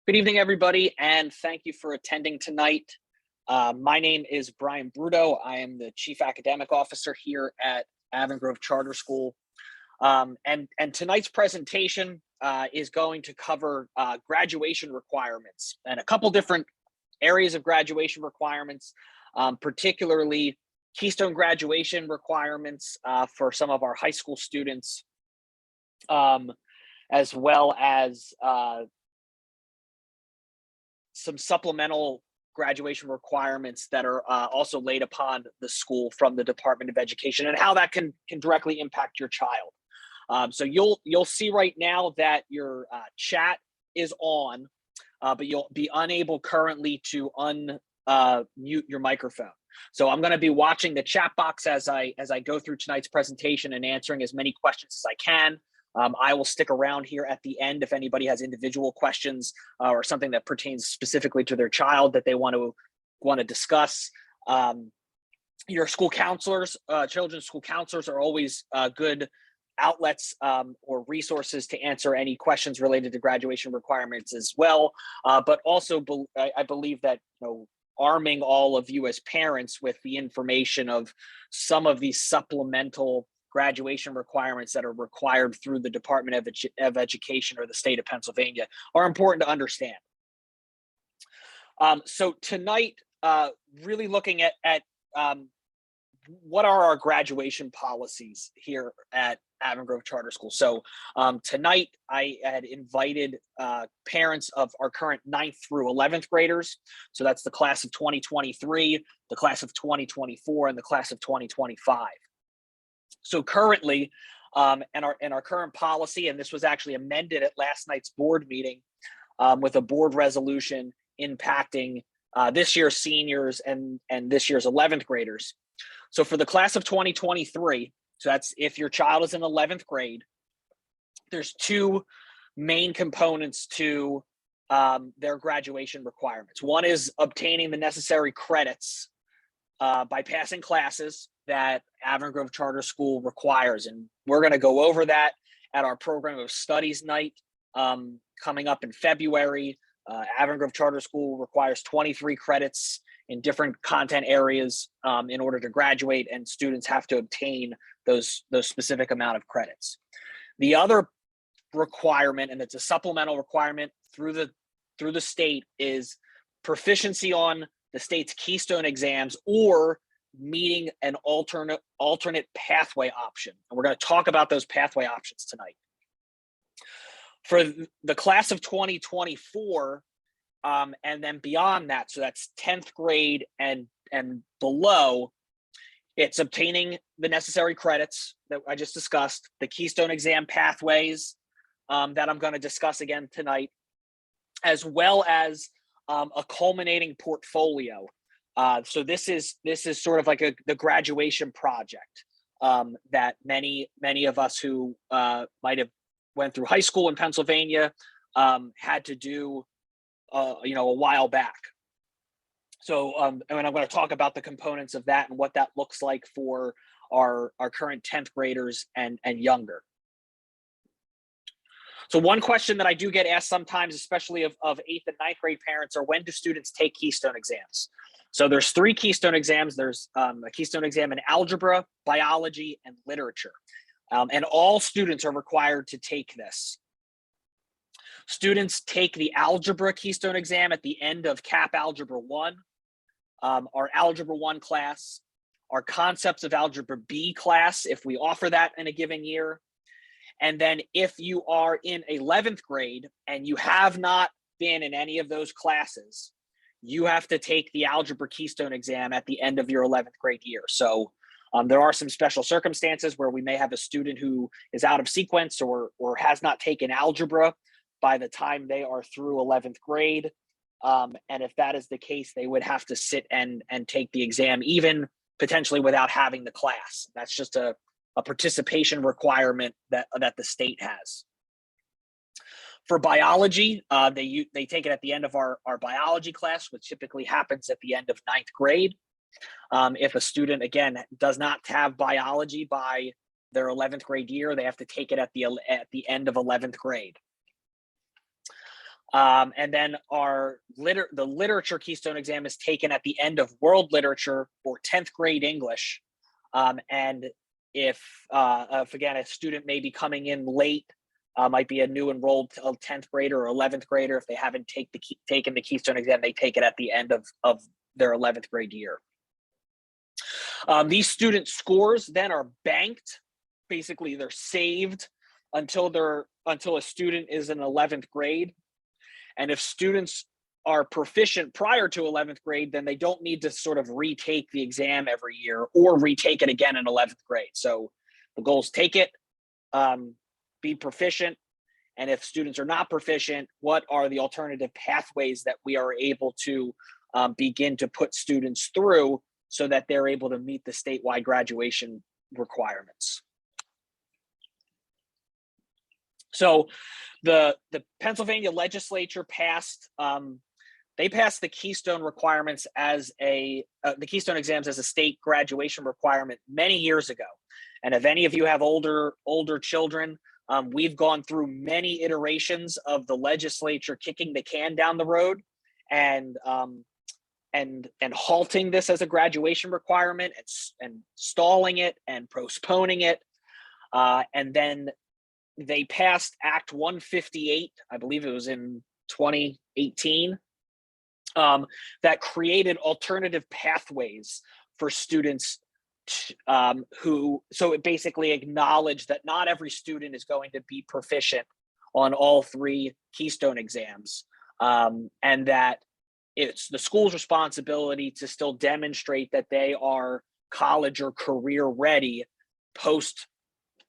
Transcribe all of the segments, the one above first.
Good evening, everybody, and thank you for attending tonight. My name is Brian Bruto. I am the Chief Academic Officer here at Avon Grove Charter School. And tonight's presentation is going to cover graduation requirements and a couple different areas of graduation requirements, particularly Keystone graduation requirements for some of our high school students, as well as some supplemental graduation requirements that are also laid upon the school from the Department of Education, and how that can directly impact your child. So you'll see right now that your chat is on, but you'll be unable currently to unmute your microphone. So I'm going to be watching the chat box as I go through tonight's presentation and answering as many questions as I can. I will stick around here at the end if anybody has individual questions or something that pertains specifically to their child that they want to discuss. Your school counselors, children's school counselors, are always good outlets or resources to answer any questions related to graduation requirements as well. But also, I believe that arming all of you as parents with the information of some of these supplemental graduation requirements that are required through the Department of Education or the state of Pennsylvania are important to understand. So tonight, really looking at what are our graduation policies here at Avon Grove Charter School. So tonight I had invited parents of our current 9th through 11th graders. So that's the class of 2023, the class of 2024, and the class of 2025. So currently, in our current policy, and this was actually amended at last night's board meeting with a board resolution impacting this year's seniors and this year's 11th graders. So for the class of 2023, so that's if your child is in 11th grade, there's two main components to their graduation requirements. One is obtaining the necessary credits by passing classes that Avon Grove Charter School requires. And we're going to go over that at our program of studies night coming up in February. Avon Grove Charter School requires 23 credits in different content areas in order to graduate, and students have to obtain those specific amount of credits. The other requirement, and it's a supplemental requirement through the state, is proficiency on the state's Keystone exams or meeting an alternate pathway option. And we're going to talk about those pathway options tonight. For the class of 2024, and then beyond that, so that's 10th grade and below, it's obtaining the necessary credits that I just discussed, the Keystone exam pathways that I'm going to discuss again tonight, as well as a culminating portfolio. So this is sort of like the graduation project that many of us who might have went through high school in Pennsylvania had to do a while back. So and I'm going to talk about the components of that and what that looks like for our current 10th graders and younger. So one question that I do get asked sometimes, especially of 8th and 9th grade parents, are when do students take Keystone exams? So there's 3 Keystone exams. There's a Keystone exam in algebra, biology, and literature. And all students are required to take this. Students take the algebra Keystone exam at the end of CAP Algebra 1, our Algebra 1 class, our Concepts of Algebra B class, if we offer that in a given year. And then if you are in 11th grade and you have not been in any of those classes, you have to take the Algebra Keystone exam at the end of your 11th grade year. So there are some special circumstances where we may have a student who is out of sequence or has not taken algebra by the time they are through 11th grade. And if that is the case, they would have to sit and take the exam, even potentially without having the class. That's just a participation requirement that the state has. For biology, they take it at the end of our biology class, which typically happens at the end of 9th grade. If a student, again, does not have biology by their 11th grade year, they have to take it at the end of 11th grade. And then the literature Keystone exam is taken at the end of world literature or 10th grade English. And if again, a student may be coming in late, might be a new enrolled 10th grader or 11th grader, if they haven't taken the Keystone exam, they take it at the end of their 11th grade year. These student scores then are banked. Basically, they're saved until a student is in 11th grade. And if students are proficient prior to 11th grade, then they don't need to sort of retake the exam every year or retake it again in 11th grade. So the goal is take it, be proficient. And if students are not proficient, what are the alternative pathways that we are able to begin to put students through so that they're able to meet the statewide graduation requirements? So the Pennsylvania legislature passed the Keystone requirements as the Keystone exams as a state graduation requirement many years ago. And if any of you have older children, we've gone through many iterations of the legislature kicking the can down the road and halting this as a graduation requirement and stalling it and postponing it. And then they passed Act 158, I believe it was in 2018, that created alternative pathways for students so it basically acknowledged that not every student is going to be proficient on all 3 Keystone exams, and that it's the school's responsibility to still demonstrate that they are college or career ready post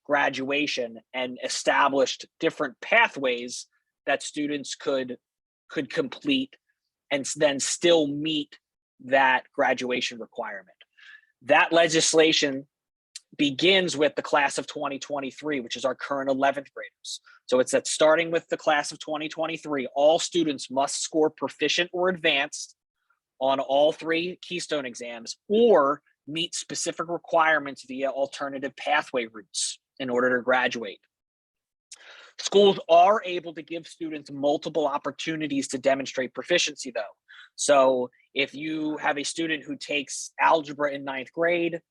graduation, and established different pathways that students could complete and then still meet that graduation requirement. That legislation begins with the class of 2023, which is our current 11th graders. So it's that starting with the class of 2023, all students must score proficient or advanced on all 3 Keystone exams or meet specific requirements via alternative pathway routes in order to graduate. Schools are able to give students multiple opportunities to demonstrate proficiency, though. So if you have a student who takes algebra in 9th grade,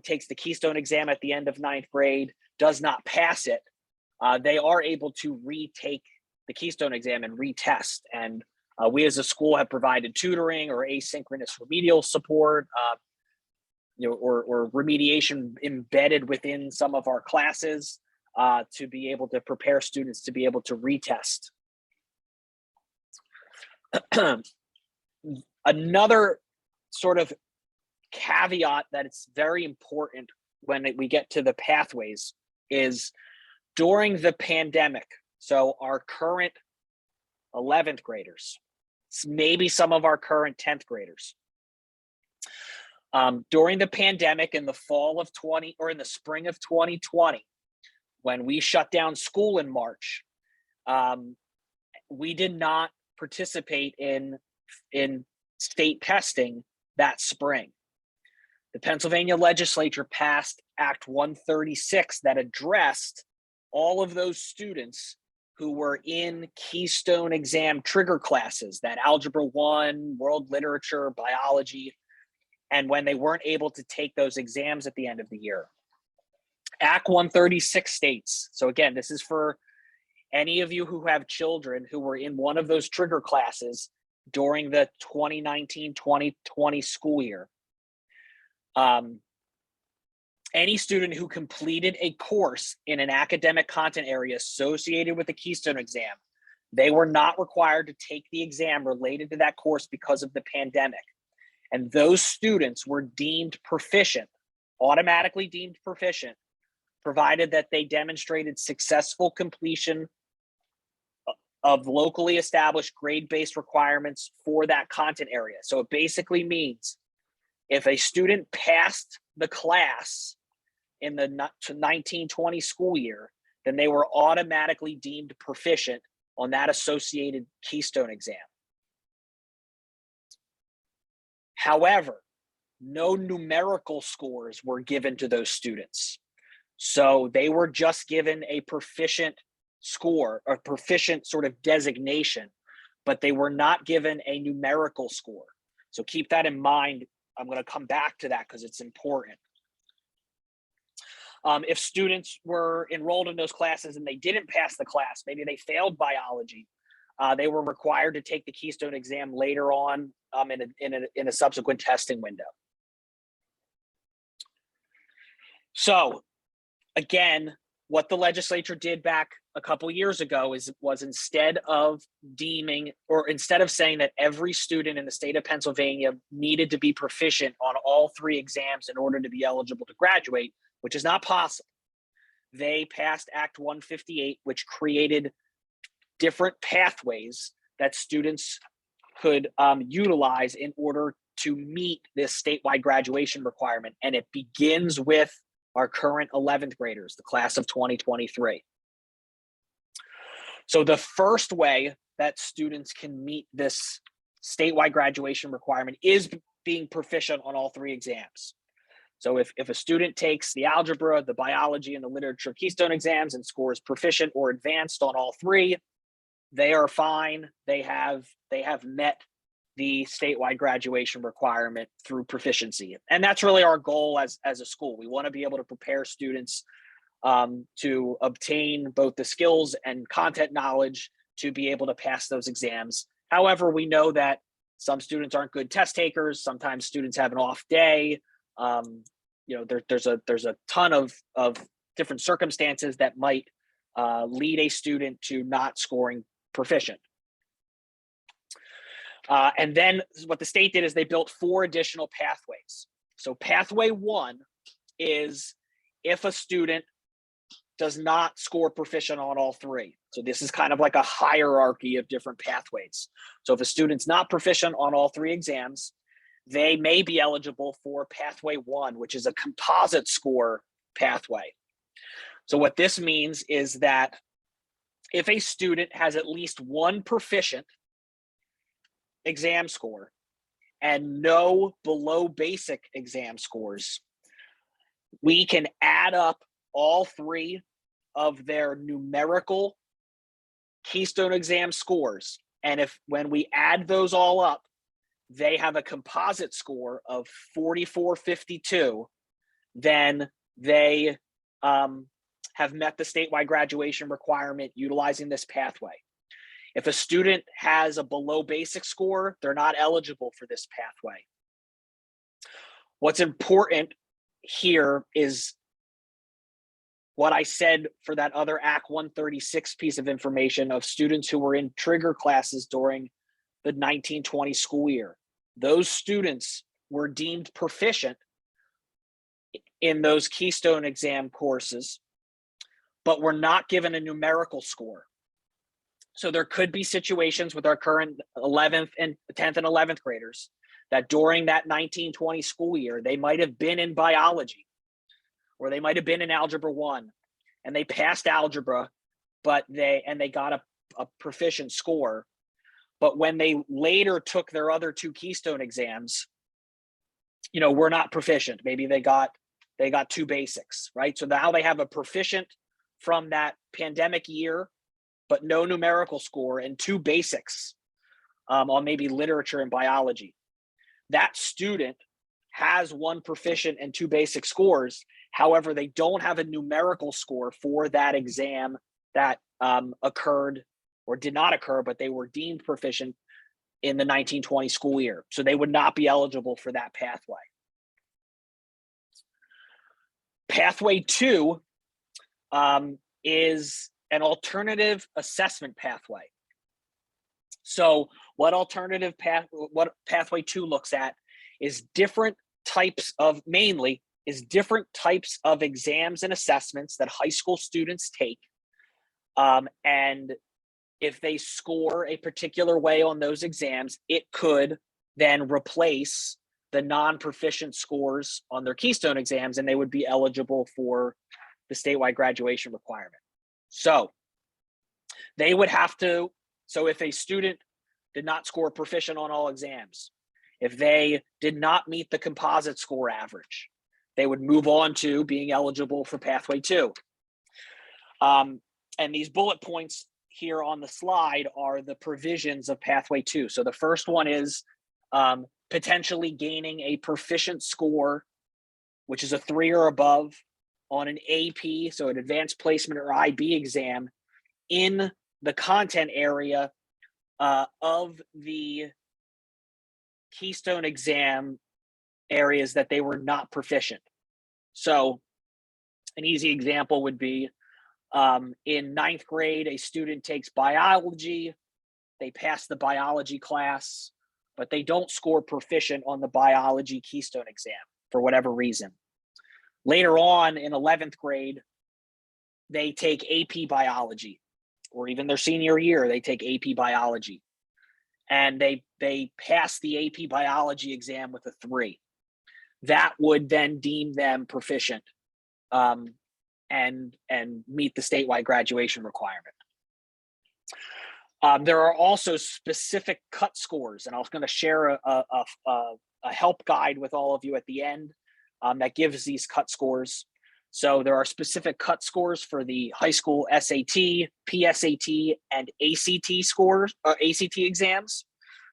takes the Keystone exam at the end of 9th grade, does not pass it, they are able to retake the Keystone exam and retest. And we as a school have provided tutoring or asynchronous remedial support, or remediation embedded within some of our classes to be able to prepare students to be able to retest. Another sort of caveat that it's very important when we get to the pathways is during the pandemic. So our current 11th graders, maybe some of our current 10th graders, during the pandemic in the fall of in the spring of 2020, when we shut down school in March, we did not participate in state testing that spring. The Pennsylvania legislature passed Act 136 that addressed all of those students who were in Keystone exam trigger classes, that Algebra 1, World Literature, Biology, and when they weren't able to take those exams at the end of the year. Act 136 states, so again, this is for any of you who have children who were in one of those trigger classes during the 2019-2020 school year. Any student who completed a course in an academic content area associated with the Keystone exam, they were not required to take the exam related to that course because of the pandemic. And those students were deemed proficient, automatically deemed proficient, provided that they demonstrated successful completion of locally established grade-based requirements for that content area. So it basically means if a student passed the class in the 1920 school year, then they were automatically deemed proficient on that associated Keystone exam. However, no numerical scores were given to those students. So they were just given a proficient score or proficient sort of designation, but they were not given a numerical score. So keep that in mind. I'm going to come back to that because it's important. If students were enrolled in those classes and they didn't pass the class, maybe they failed biology, they were required to take the Keystone exam later on in a subsequent testing window. So again, what the legislature did back a couple years ago was instead of saying that every student in the state of Pennsylvania needed to be proficient on all 3 exams in order to be eligible to graduate, which is not possible, they passed Act 158, which created different pathways that students could utilize in order to meet this statewide graduation requirement. And it begins with our current 11th graders, the class of 2023. So the first way that students can meet this statewide graduation requirement is being proficient on all 3 exams. So if a student takes the algebra, the biology, and the literature Keystone exams and scores proficient or advanced on all 3, they are fine. They have met the statewide graduation requirement through proficiency. And that's really our goal as a school. We want to be able to prepare students to obtain both the skills and content knowledge to be able to pass those exams. However, we know that some students aren't good test takers. Sometimes students have an off day. There's a ton of different circumstances that might lead a student to not scoring proficient. And then what the state did is they built 4 additional pathways. So pathway 1 is if a student does not score proficient on all 3. So this is kind of like a hierarchy of different pathways. So if a student's not proficient on all 3 exams, they may be eligible for pathway 1, which is a composite score pathway. So what this means is that if a student has at least 1 proficient exam score and no below basic exam scores, we can add up all 3 of their numerical Keystone exam scores. And when we add those all up, they have a composite score of 4452, then they have met the statewide graduation requirement utilizing this pathway. If a student has a below basic score, they're not eligible for this pathway. What's important here is what I said for that other Act 136 piece of information of students who were in trigger classes during the 1920 school year. Those students were deemed proficient in those Keystone exam courses, but were not given a numerical score. So there could be situations with our current 11th and 10th and 11th graders that during that 1920 school year, they might have been in biology or they might have been in algebra 1 and they passed algebra, but they got a proficient score. But when they later took their other 2 Keystone exams, were not proficient. Maybe they got 2 basics, right? So now they have a proficient from that pandemic year, but no numerical score, and 2 basics on maybe literature and biology. That student has 1 proficient and 2 basic scores. However, they don't have a numerical score for that exam that occurred or did not occur, but they were deemed proficient in the 1920 school year. So they would not be eligible for that pathway. Pathway 2 is an alternative assessment pathway. So what pathway 2 looks at is different types of exams and assessments that high school students take. And if they score a particular way on those exams, it could then replace the non-proficient scores on their Keystone exams, and they would be eligible for the statewide graduation requirement. So they would have to, so if a student did not score proficient on all exams, if they did not meet the composite score average, they would move on to being eligible for pathway 2. And these bullet points here on the slide are the provisions of Pathway 2. So the first one is potentially gaining a proficient score, which is a 3 or above, on an AP, so an advanced placement or IB exam, in the content area of the Keystone exam areas that they were not proficient. So an easy example would be in 9th grade, a student takes biology, they pass the biology class, but they don't score proficient on the biology Keystone exam for whatever reason. Later on in 11th grade, they take AP biology, or even their senior year, they take AP biology, and they pass the AP biology exam with a 3. That would then deem them proficient and meet the statewide graduation requirement. There are also specific cut scores, and I was going to share a help guide with all of you at the end that gives these cut scores. So there are specific cut scores for the high school SAT, PSAT, and ACT scores, ACT exams.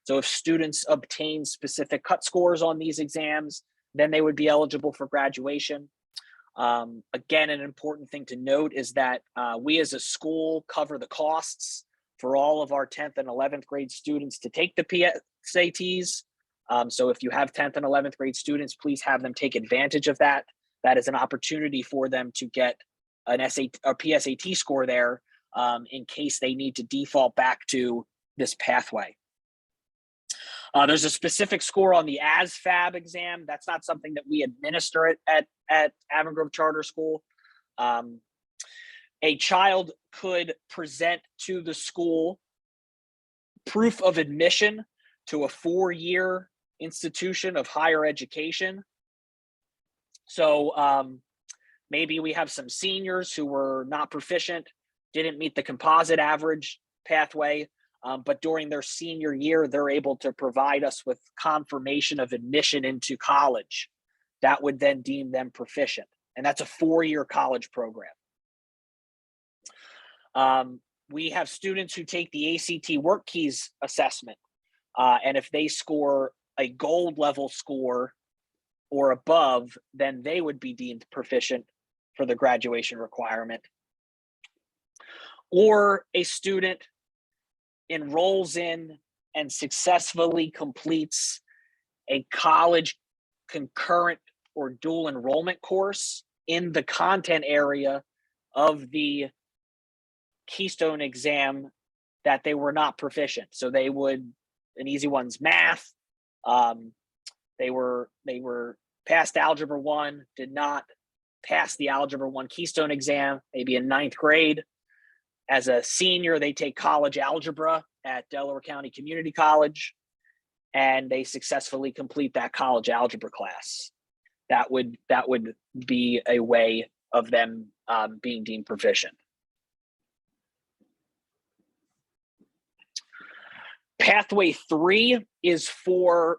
So if students obtain specific cut scores on these exams, then they would be eligible for graduation. Again, an important thing to note is that we as a school cover the costs for all of our 10th and 11th grade students to take the PSATs. So if you have 10th and 11th grade students, please have them take advantage of that. That is an opportunity for them to get an SAT or PSAT score there in case they need to default back to this pathway. There's a specific score on the ASFAB exam. That's not something that we administer at Avon Grove Charter School. A child could present to the school proof of admission to a 4-year institution of higher education. So maybe we have some seniors who were not proficient, didn't meet the composite average pathway, but during their senior year, they're able to provide us with confirmation of admission into college. That would then deem them proficient. And that's a 4-year college program. We have students who take the ACT Work Keys assessment. And if they score a gold level score or above, then they would be deemed proficient for the graduation requirement. Or a student enrolls in and successfully completes a college concurrent or dual enrollment course in the content area of the Keystone exam that they were not proficient. So they would, an easy one's math. They were passed Algebra 1, did not pass the Algebra 1 Keystone exam, maybe in 9th grade. As a senior, they take college algebra at Delaware County Community College, and they successfully complete that college algebra class. That would be a way of them being deemed proficient. Pathway 3 is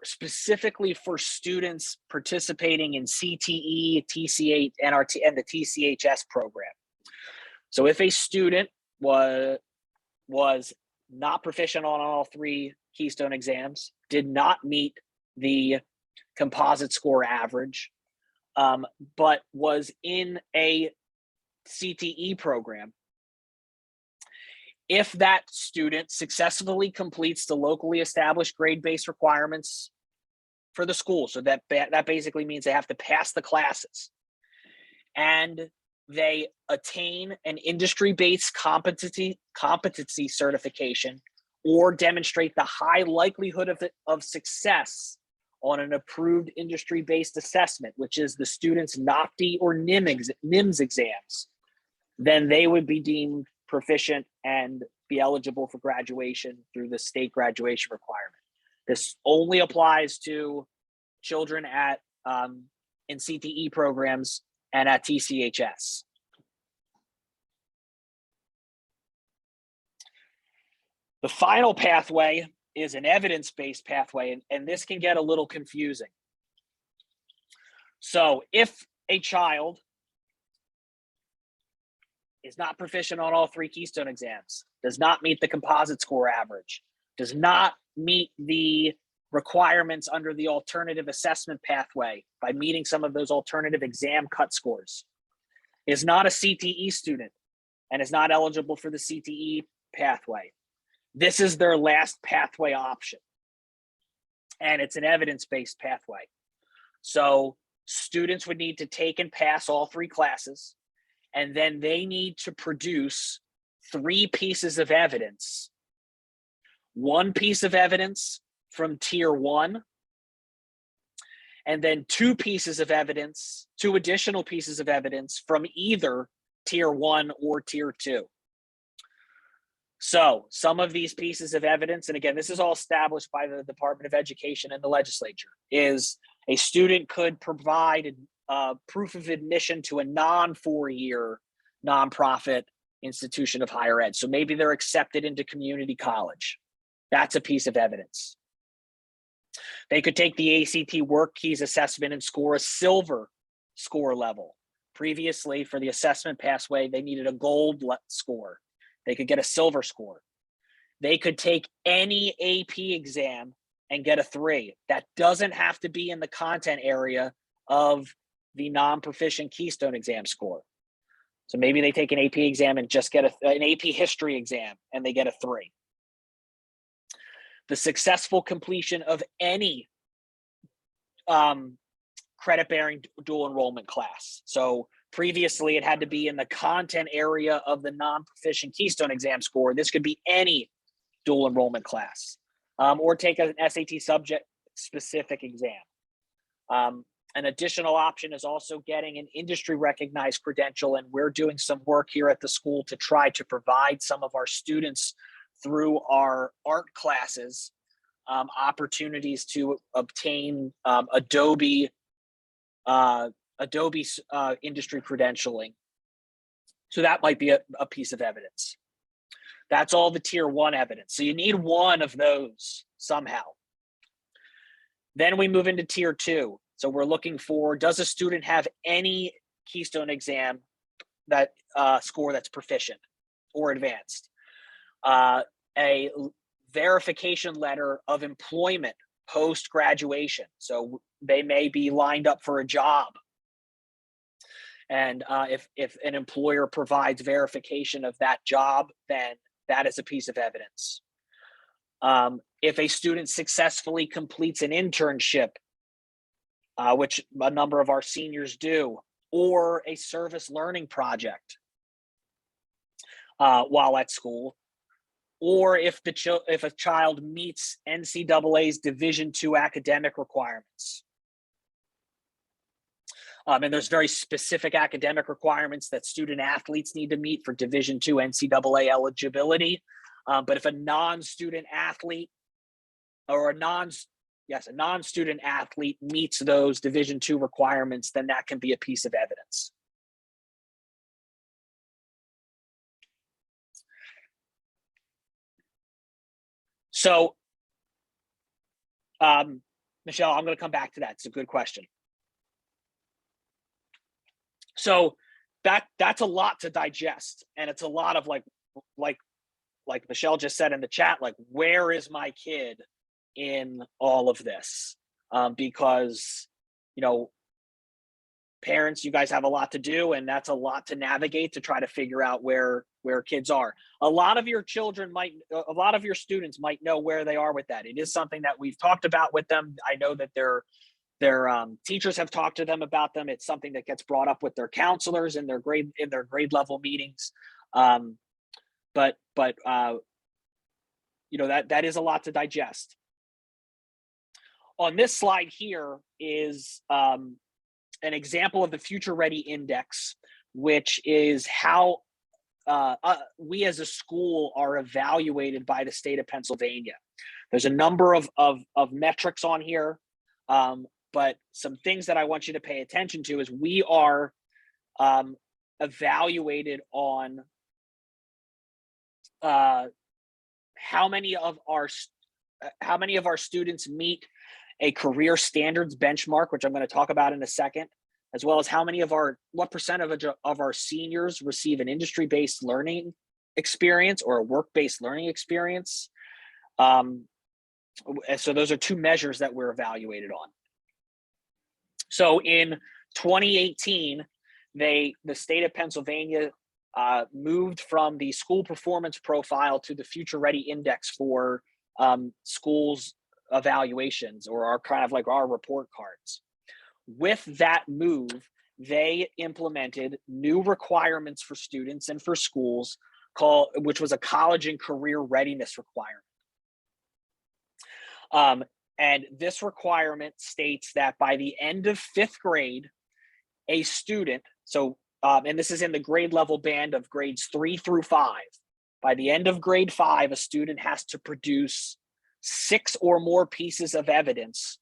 specifically for students participating in CTE, TCH, NRT, and the TCHS program. So if a student was not proficient on all 3 Keystone exams, did not meet the composite score average, but was in a CTE program, if that student successfully completes the locally established grade-based requirements for the school, so that basically means they have to pass the classes, and they attain an industry-based competency certification or demonstrate the high likelihood of success on an approved industry-based assessment, which is the student's NOPTI or NIMS exams, then they would be deemed proficient and be eligible for graduation through the state graduation requirement. This only applies to children at in CTE programs and at TCHS. The final pathway is an evidence-based pathway, and this can get a little confusing. So if a child is not proficient on all 3 Keystone exams, does not meet the composite score average, does not meet the requirements under the alternative assessment pathway by meeting some of those alternative exam cut scores, is not a CTE student and is not eligible for the CTE pathway. This is their last pathway option. And it's an evidence-based pathway. So students would need to take and pass all 3 classes, and then they need to produce 3 pieces of evidence. 1 piece of evidence from tier 1, and then 2 pieces of evidence, 2 additional pieces of evidence from either tier 1 or tier 2. So some of these pieces of evidence, and again, this is all established by the Department of Education and the legislature, is a student could provide proof of admission to a non-4-year nonprofit institution of higher ed. So maybe they're accepted into community college. That's a piece of evidence. They could take the ACT Work Keys assessment and score a silver score level. Previously, for the assessment pathway, they needed a gold score. They could get a silver score. They could take any AP exam and get a 3. That doesn't have to be in the content area of the non-proficient Keystone exam score. So maybe they take an AP exam and just get an AP history exam and they get a 3. The successful completion of any credit-bearing dual enrollment class. So previously, it had to be in the content area of the non-proficient Keystone exam score. This could be any dual enrollment class, or take an SAT subject-specific exam. An additional option is also getting an industry-recognized credential, and we're doing some work here at the school to try to provide some of our students through our art classes opportunities to obtain Adobe industry credentialing. So that might be a piece of evidence. That's all the tier 1 evidence. So you need 1 of those somehow. Then we move into tier 2. So we're looking for, does a student have any Keystone exam that score that's proficient or advanced? A verification letter of employment post-graduation. So they may be lined up for a job. And if an employer provides verification of that job, then that is a piece of evidence. If a student successfully completes an internship, which a number of our seniors do, or a service learning project while at school, or if a child meets NCAA's Division II academic requirements. And there's very specific academic requirements that student athletes need to meet for Division II NCAA eligibility. But if a non-student athlete or a non-student athlete meets those Division II requirements, then that can be a piece of evidence. So, Michelle, I'm going to come back to that. It's a good question. So that's a lot to digest, and it's a lot of like Michelle just said in the chat, like, where is my kid in all of this? Because, you know, parents, you guys have a lot to do, and that's a lot to navigate to try to figure out where kids are. A lot of your students might know where they are with that. It is something that we've talked about with them. I know that their teachers have talked to them about them. It's something that gets brought up with their counselors in their grade level meetings. But you know, that is a lot to digest. On this slide here is an example of the Future Ready Index, which is how we as a school are evaluated by the state of Pennsylvania. There's a number of metrics on here, but some things that I want you to pay attention to is we are evaluated on how many of our students meet a career standards benchmark, which I'm going to talk about in a second. as well as what percent of our seniors receive an industry-based learning experience or a work-based learning experience. So those are two measures that we're evaluated on. So in 2018, the state of Pennsylvania moved from the school performance profile to the Future Ready Index for schools evaluations, or our kind of like our report cards. With that move, they implemented new requirements for students and for schools, which was a college and career readiness requirement. And this requirement states that by the end of 5th grade, a student, and this is in the grade level band of grades 3 through 5, by the end of grade 5, a student has to produce 6 or more pieces of evidence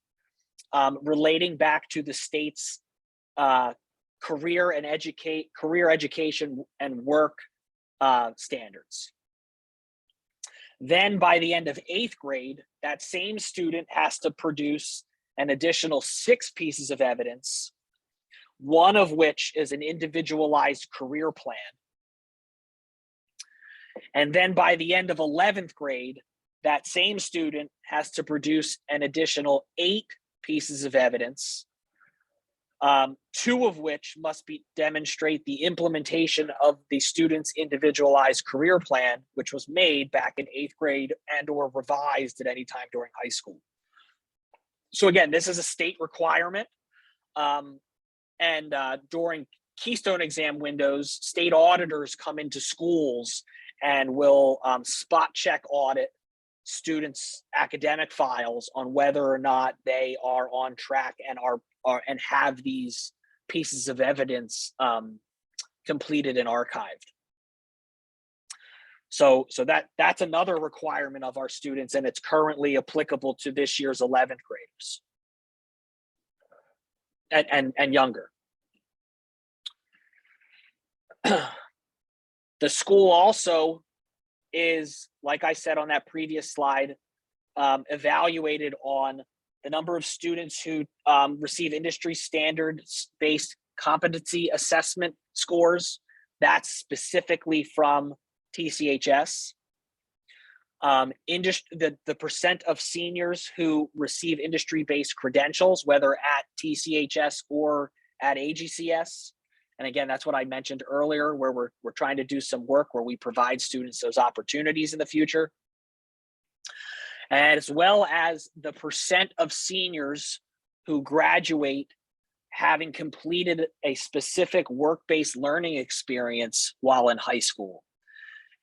relating back to the state's career education and work standards. Then by the end of 8th grade, that same student has to produce an additional 6 pieces of evidence, one of which is an individualized career plan. And then by the end of 11th grade, that same student has to produce an additional 8 pieces of evidence, 2 of which must demonstrate the implementation of the student's individualized career plan, which was made back in 8th grade and or revised at any time during high school. So again, this is a state requirement. And during Keystone exam windows, state auditors come into schools and will spot check audit students' academic files on whether or not they are on track and and have these pieces of evidence completed and archived. So that's another requirement of our students, and it's currently applicable to this year's 11th graders and younger. The school also is, like I said on that previous slide, evaluated on the number of students who receive industry standards-based competency assessment scores. That's specifically from TCHS. The percent of seniors who receive industry-based credentials, whether at TCHS or at AGCS. And again, that's what I mentioned earlier, where we're trying to do some work where we provide students those opportunities in the future. As well as the percent of seniors who graduate having completed a specific work-based learning experience while in high school.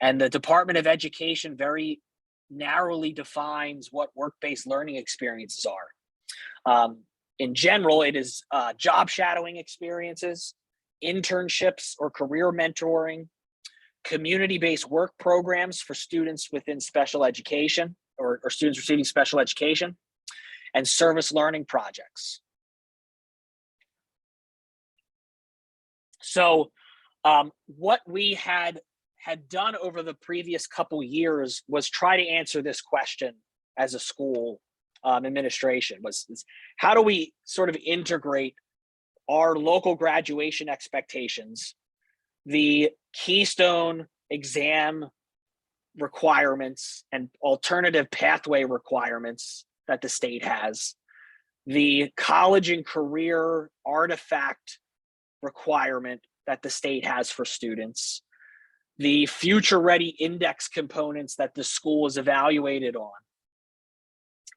And the Department of Education very narrowly defines what work-based learning experiences are. In general, it is job shadowing experiences, internships or career mentoring, community-based work programs for students within special education or students receiving special education, and service learning projects. So what we had done over the previous couple years was try to answer this question as a school administration, was how do we sort of integrate our local graduation expectations, the Keystone exam requirements and alternative pathway requirements that the state has, the college and career artifact requirement that the state has for students, the Future Ready Index components that the school is evaluated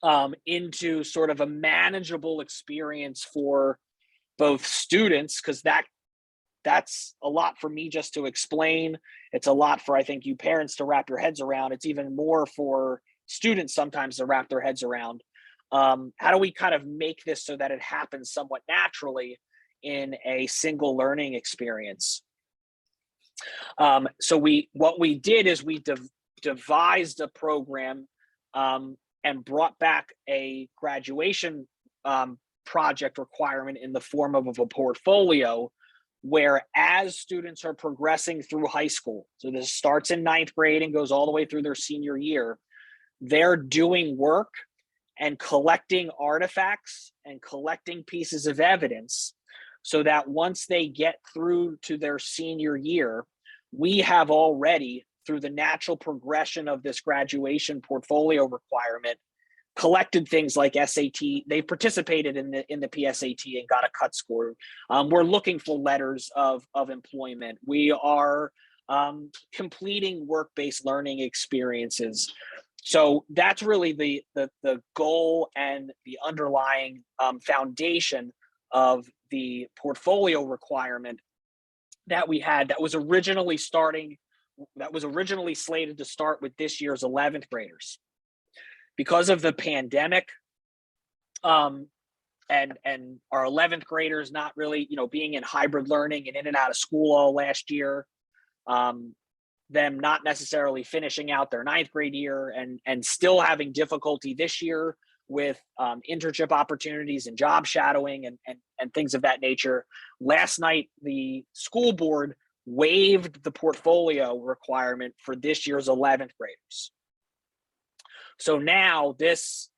on, into sort of a manageable experience for both students, because that's a lot for me just to explain. It's a lot for, I think, you parents to wrap your heads around. It's even more for students sometimes to wrap their heads around. How do we kind of make this so that it happens somewhat naturally in a single learning experience? So what we did is we devised a program and brought back a graduation project requirement in the form of a portfolio, where as students are progressing through high school, so this starts in 9th grade and goes all the way through their senior year, they're doing work and collecting artifacts and collecting pieces of evidence so that once they get through to their senior year, we have already, through the natural progression of this graduation portfolio requirement, collected things like SAT. They participated in the PSAT and got a cut score. We're looking for letters of employment. We are completing work-based learning experiences. So that's really the goal and the underlying foundation of the portfolio requirement that we had, that was originally slated to start with this year's 11th graders. Because of the pandemic, and our 11th graders not really, being in hybrid learning and in and out of school all last year, them not necessarily finishing out their 9th grade year and still having difficulty this year with internship opportunities and job shadowing and things of that nature. Last night, the school board waived the portfolio requirement for this year's 11th graders. So now this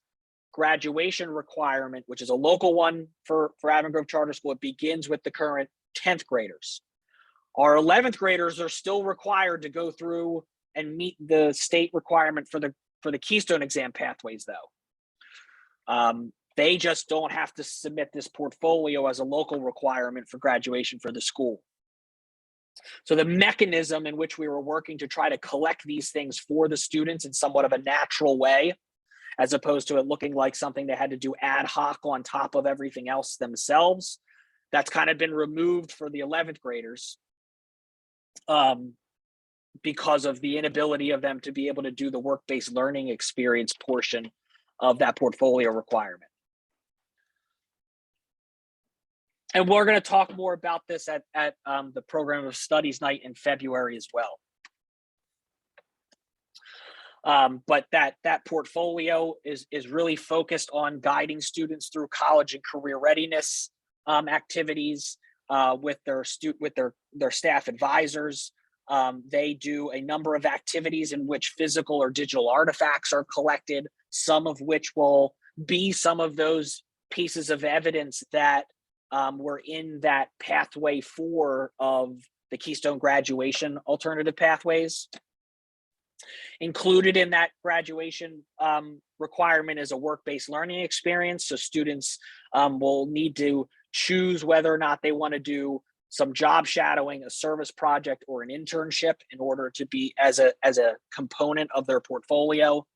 graduation requirement, which is a local one for Avon Grove Charter School, it begins with the current 10th graders. Our 11th graders are still required to go through and meet the state requirement for the Keystone exam pathways, though. They just don't have to submit this portfolio as a local requirement for graduation for the school. So the mechanism in which we were working to try to collect these things for the students in somewhat of a natural way, as opposed to it looking like something they had to do ad hoc on top of everything else themselves, that's kind of been removed for the 11th graders because of the inability of them to be able to do the work-based learning experience portion of that portfolio requirement. And we're going to talk more about this at the Program of Studies night in February as well. But that portfolio is really focused on guiding students through college and career readiness activities with their staff advisors. They do a number of activities in which physical or digital artifacts are collected, some of which will be some of those pieces of evidence that were in that pathway 4 of the Keystone graduation alternative pathways. Included in that graduation requirement is a work-based learning experience. So students will need to choose whether or not they want to do some job shadowing, a service project, or an internship in order to be as a component of their portfolio.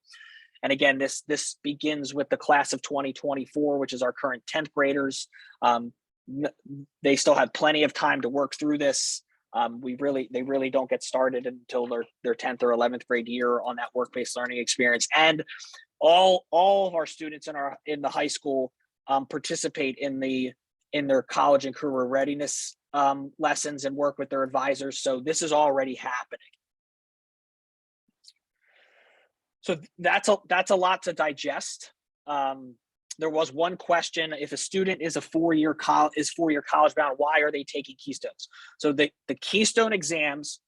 And again, this begins with the class of 2024, which is our current 10th graders. They still have plenty of time to work through this. They really don't get started until their 10th or 11th grade year on that work-based learning experience. And all of our students in the high school participate in their college and career readiness lessons and work with their advisors. So this is already happening. So that's a lot to digest. There was one question: if a student is four-year college bound, why are they taking Keystones? So the Keystone exams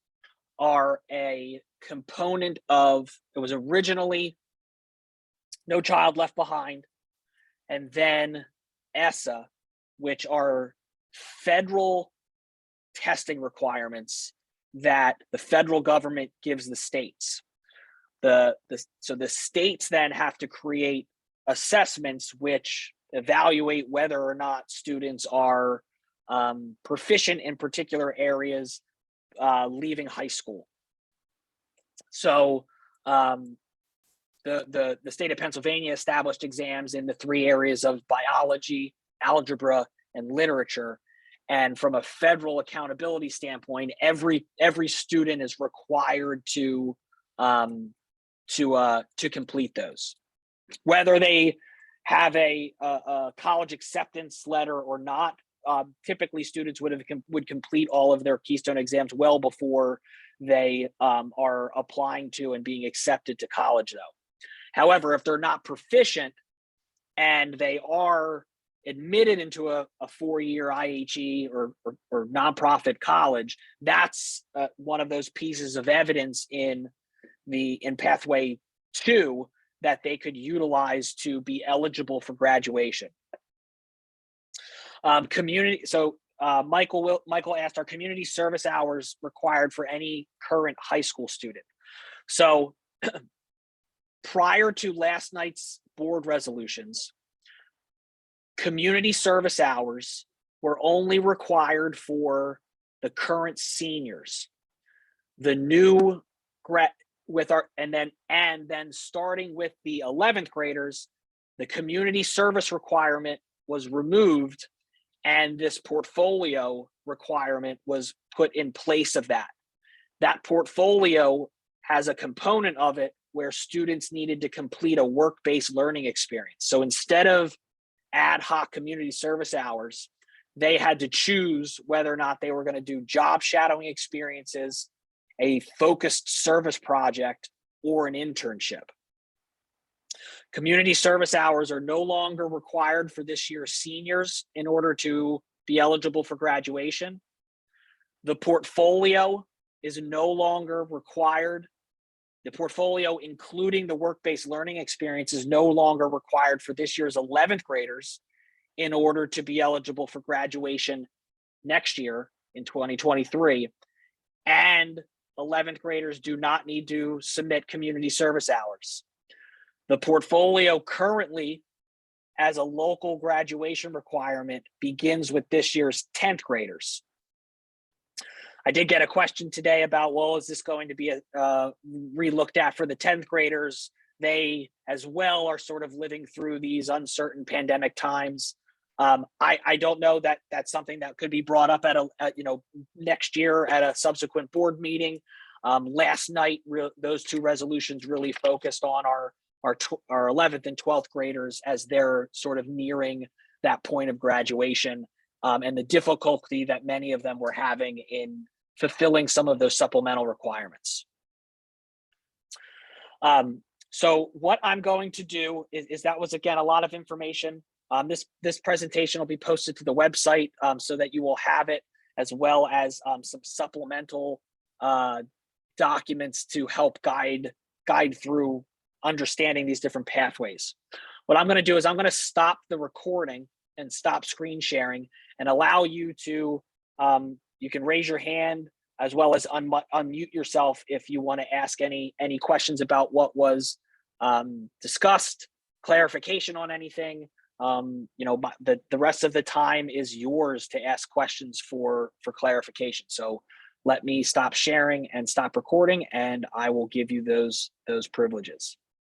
are a component of, it was originally No Child Left Behind, and then ESSA, which are federal testing requirements that the federal government gives the states. So the states then have to create assessments which evaluate whether or not students are proficient in particular areas leaving high school. So the state of Pennsylvania established exams in the 3 areas of biology, algebra, and literature. And from a federal accountability standpoint, every student is required to complete those. Whether they have a college acceptance letter or not, typically students would complete all of their Keystone exams well before they are applying to and being accepted to college, though. However, if they're not proficient and they are admitted into a 4-year IHE or nonprofit college, that's one of those pieces of evidence in pathway 2 that they could utilize to be eligible for graduation. So Michael asked, are community service hours required for any current high school student? So prior to last night's board resolutions, community service hours were only required for the current seniors. The new and then starting with the 11th graders, the community service requirement was removed, and this portfolio requirement was put in place of that. That portfolio has a component of it where students needed to complete a work-based learning experience. So instead of ad hoc community service hours, they had to choose whether or not they were going to do job shadowing experiences, a focused service project, or an internship. Community service hours are no longer required for this year's seniors in order to be eligible for graduation. The portfolio is no longer required. The portfolio, including the work-based learning experience, is no longer required for this year's 11th graders in order to be eligible for graduation next year in 2023. And 11th graders do not need to submit community service hours. The portfolio currently, as a local graduation requirement, begins with this year's 10th graders. I did get a question today about, well, is this going to be re-looked at for the 10th graders? They as well are sort of living through these uncertain pandemic times. I don't know that that's something that could be brought up at next year at a subsequent board meeting. Last night, those two resolutions really focused on our 11th and 12th graders as they're sort of nearing that point of graduation, and the difficulty that many of them were having in fulfilling some of those supplemental requirements. So what I'm going to do is that was, again, a lot of information. This presentation will be posted to the website so that you will have it, as well as some supplemental documents to help guide through understanding these different pathways. What I'm going to do is I'm going to stop the recording and stop screen sharing and allow you to, you can raise your hand as well as unmute yourself if you want to ask any questions about what was discussed, clarification on anything. The rest of the time is yours to ask questions for clarification. So let me stop sharing and stop recording, and I will give you those privileges.